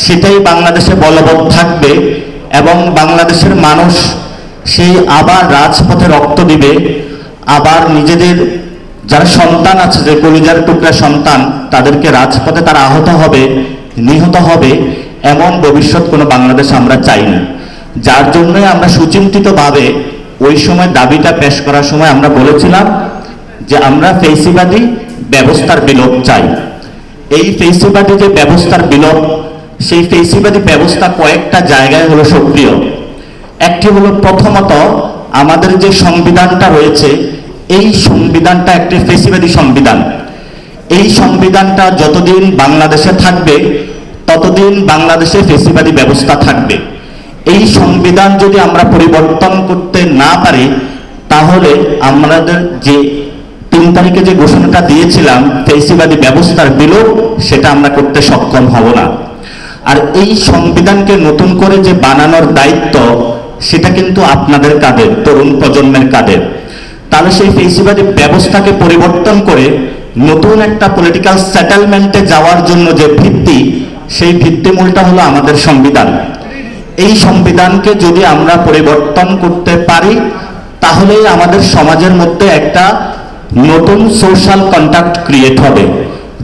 সেটাই বাংলাদেশে বলবৎ থাকবে এবং বাংলাদেশের মানুষ সেই আবার রাজপথে রক্ত দিবে, আবার নিজেদের যারা সন্তান আছে, যে কলিজার টুকরা সন্তান, তাদেরকে রাজপথে তারা আহত হবে, নিহত হবে, এমন ভবিষ্যৎ কোনো বাংলাদেশ আমরা চাই না। যার জন্যই আমরা সুচিন্তিতভাবে ওই সময় দাবিটা পেশ করার সময় আমরা বলেছিলাম যে আমরা ফ্যাসিবাদী ব্যবস্থার বিলোপ চাই। এই ফ্যাসিবাদী যে ব্যবস্থার বিলোপ, সেই ফ্যাসিবাদী ব্যবস্থা কয়েকটা জায়গায় হলো সক্রিয়। একটি হলো প্রথমত আমাদের যে সংবিধানটা রয়েছে, এই সংবিধানটা একটি ফ্যাসিবাদী সংবিধান। এই সংবিধানটা যতদিন বাংলাদেশে থাকবে ততদিন বাংলাদেশে ফ্যাসিবাদী ব্যবস্থা থাকবে। এই সংবিধান যদি আমরা পরিবর্তন করতে না পারি, তাহলে আমাদের যে 3 তারিখে যে ঘোষণাটা দিয়েছিলাম ফ্যাসিবাদী ব্যবস্থার বিলোপ, সেটা আমরা করতে সক্ষম হব না। আর এই সংবিধানকে নতুন করে যে বানানোর দায়িত্ব, সেটা কিন্তু আপনাদের কাঁধে, তরুণ প্রজন্মের কাঁধে। তাহলে সেই ফ্যাসিবাদী ব্যবস্থাকে পরিবর্তন করে নতুন একটা পলিটিক্যাল সেটেলমেন্টে যাওয়ার জন্য যে ভিত্তি, সেই ভিত্তিমূলটা হলো আমাদের সংবিধান। এই সংবিধানকে যদি আমরা পরিবর্তন করতে পারি, তাহলেই আমাদের সমাজের মধ্যে একটা নতুন সোশ্যাল কন্ট্রাক্ট ক্রিয়েট হবে,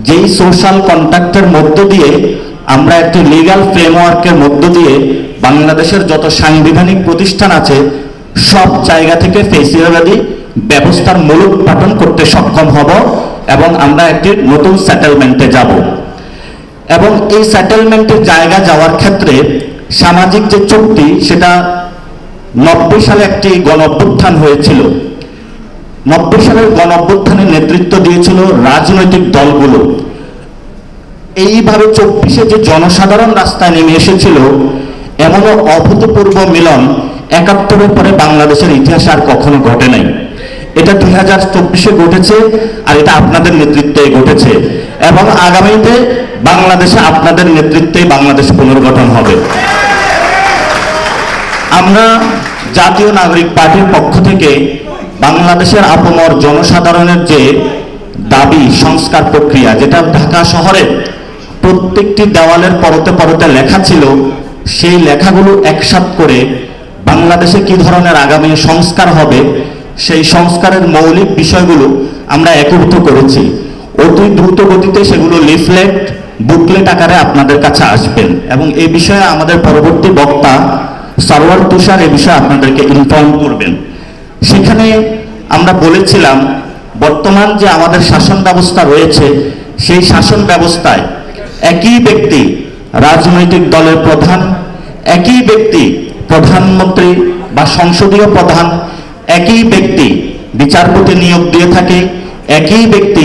যেই সোশ্যাল কন্ট্রাক্টের মধ্য দিয়ে আমরা একটি লিগ্যাল ফ্রেমওয়ার্কের মধ্য দিয়ে বাংলাদেশের যত সাংবিধানিক প্রতিষ্ঠান আছে সব জায়গা থেকে ফ্যাসিবাদী ব্যবস্থার মূলোৎপাটন করতে সক্ষম হব এবং আমরা একটি নতুন সেটেলমেন্টে যাব। এবং এই সেটেলমেন্টের জায়গা যাওয়ার ক্ষেত্রে সামাজিক যে চুক্তি, সেটা 90 সালে একটি গণঅভ্যুত্থান হয়েছিল। 90 সালের গণঅভ্যুত্থানের নেতৃত্ব দিয়েছিল রাজনৈতিক দলগুলো। এইভাবে 24-এ যে জনসাধারণ রাস্তায় নেমে এসেছিল, এমনও অভূতপূর্ব মিলন 71-এর পরে বাংলাদেশের ইতিহাসে আর কখনো ঘটে নাই। এটা 2024-এ ঘটেছে, আর এটা আপনাদের নেতৃত্বে ঘটেছে এবং আগামীতে বাংলাদেশে আপনাদের নেতৃত্বে বাংলাদেশ পুনর্গঠন হবে। আমরা জাতীয় নাগরিক পার্টির পক্ষ থেকে বাংলাদেশের আপামর জনসাধারণের যে দাবি সংস্কার প্রক্রিয়া, যেটা ঢাকা শহরে প্রত্যেকটি দেওয়ালের পরতে পরতে লেখা ছিল, সেই লেখাগুলো একসাথে করে বাংলাদেশে কি ধরনের আগামী সংস্কার হবে, সেই সংস্কারের মৌলিক বিষয়গুলো আমরা একত্রিত করেছি। অতি দ্রুত গতিতে সেগুলো লিফলেট, বুকলেট আকারে আপনাদের কাছে আসবেন এবং এই বিষয়ে আমাদের পরবর্তী বক্তা সরওয়ার তুষার এই বিষয়ে আপনাদেরকে ইনফর্ম করবেন। সেখানে আমরা বলেছিলাম, বর্তমান যে আমাদের শাসন ব্যবস্থা রয়েছে, সেই শাসন ব্যবস্থায় একই ব্যক্তি রাজনৈতিক দলের প্রধান, একই ব্যক্তি প্রধানমন্ত্রী বা সংসদীয় প্রধান, একই ব্যক্তি বিচারপতি নিয়োগ দিয়ে থাকে, একই ব্যক্তি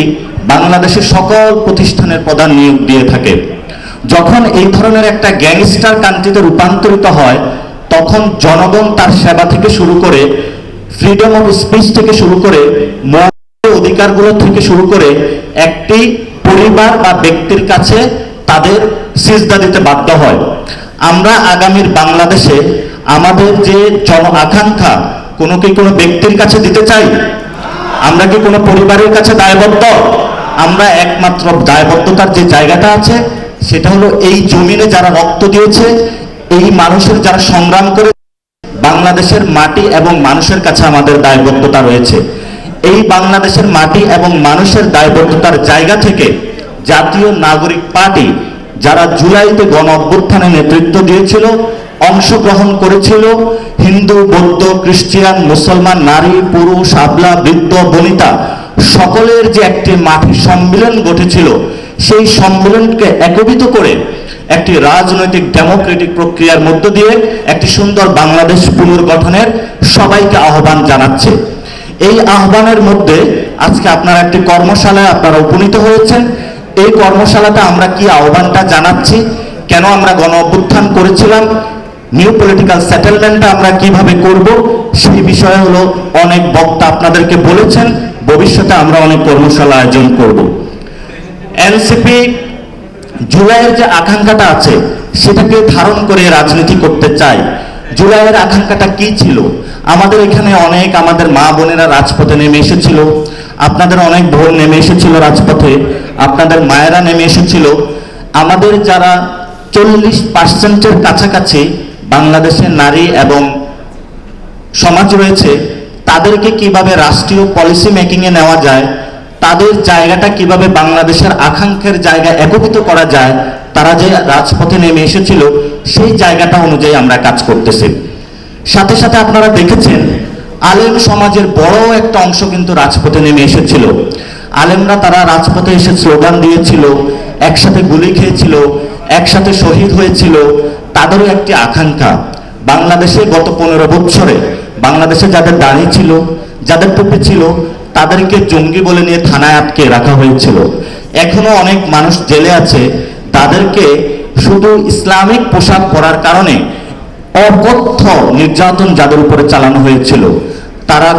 বাংলাদেশের সকল প্রতিষ্ঠানের প্রধান নিয়োগ দিয়ে থাকে। যখন এই ধরনের একটা গ্যাংস্টার কান্ট্রিতে রূপান্তরিত হয়, তখন জনগণ তার সেবা থেকে শুরু করে, ফ্রিডম অফ স্পিচ থেকে শুরু করে, মৌলিক অধিকারগুলো থেকে শুরু করে একটি পরিবার বা ব্যক্তির কাছে তাদের সিজদা দিতে বাধ্য হয়। আমরা আগামীর বাংলাদেশে আমাদের যে জন আকাঙ্ক্ষা কোনো ব্যক্তির কাছে দিতে চাই? আমরা কি কোনো পরিবারের কাছে দায়বদ্ধ? আমরা একমাত্র দায়বদ্ধতার যে জায়গাটা আছে, সেটা হলো এই জমিনে যারা রক্ত দিয়েছে, এই মানুষের যারা সংগ্রাম করে বাংলাদেশের মাটি এবং মানুষের কাছে আমাদের দায়বদ্ধতা রয়েছে। এই বাংলাদেশের মাটি এবং মানুষের দায়বদ্ধতার জায়গা থেকে জাতীয় নাগরিক পার্টি, যারা জুলাইতে গণ অভ্যুত্থানে নেতৃত্ব দিয়েছিল, অংশগ্রহণ করেছিল, হিন্দু, বৌদ্ধ, খ্রিস্টান, মুসলমান, নারী, পুরুষ, আবলা, বৃদ্ধ, বনিতা সকলের যে একটি মাঠে সম্মেলন ঘটেছিল, সেই সম্মেলনকে একত্রিত করে একটি রাজনৈতিক ডেমোক্রেটিক প্রক্রিয়ার মধ্য দিয়ে একটি সুন্দর বাংলাদেশ পুনর্গঠনের সবাইকে আহ্বান জানাচ্ছে। এই আহ্বানের মধ্যে আজকে আপনারা একটি কর্মশালায় আপনারা উপনীত হয়েছেন। এই কর্মশালাতে আমরা কি আহ্বানটা জানাচ্ছি, কেন আমরা গণ অভ্যুত্থান করেছিলাম, নিউ পলিটিক্যাল সেটেলমেন্টটা আমরা কিভাবে করব, সেই বিষয়ে হলো অনেক বক্তা আপনাদেরকে বলেছেন। ভবিষ্যতে আমরা অনেক কর্মশালা আয়োজন করব। এনসিপি জুলাইয়ের যে আকাঙ্ক্ষাটা আছে, সেটাকে ধারণ করে রাজনীতি করতে চায়। জুলাইয়ের আকাঙ্ক্ষাটা কি ছিল? আমাদের এখানে অনেক আমাদের মা বোনেরা রাজপথে নেমে এসেছিল, আপনাদের অনেক বোন নেমে এসেছিল রাজপথে, আপনাদের মায়েরা নেমে এসেছিল। আমাদের যারা 40% কাছাকাছি বাংলাদেশের নারী এবং সমাজ রয়েছে, তাদেরকে কিভাবে রাষ্ট্রীয় পলিসি মেকিং এ নেওয়া যায়, তাদের জায়গাটা কিভাবে বাংলাদেশের আকাঙ্ক্ষার জায়গা একত্রিত করা যায়, তারা যে রাজপথে নেমে এসেছিল সেই জায়গাটা অনুযায়ী আমরা কাজ করতেছি। সাথে সাথে আপনারা দেখেছেন আলেম সমাজের বড় একটা অংশ কিন্তু রাজপথে নেমে এসেছিল। আলেমরা তারা রাজপথে এসে স্লোগান দিয়েছিল, একসাথে গুলি খেয়েছিল, একসাথে শহীদ হয়েছিল। তাদেরও একটি আকাঙ্ক্ষা, বাংলাদেশে গত 15 বছরে বাংলাদেশে যাদের দাড়ি ছিল, যাদের টুপি ছিল, তাদেরকে জঙ্গি বলে নিয়ে থানায় আটকে রাখা হয়েছিল। এখনো অনেক মানুষ জেলে আছে, তাদেরকে শুধু ইসলামিক পোশাক পরার কারণে অকথ্য নির্যাতন যাদের উপরে চালানো হয়েছিল। তারা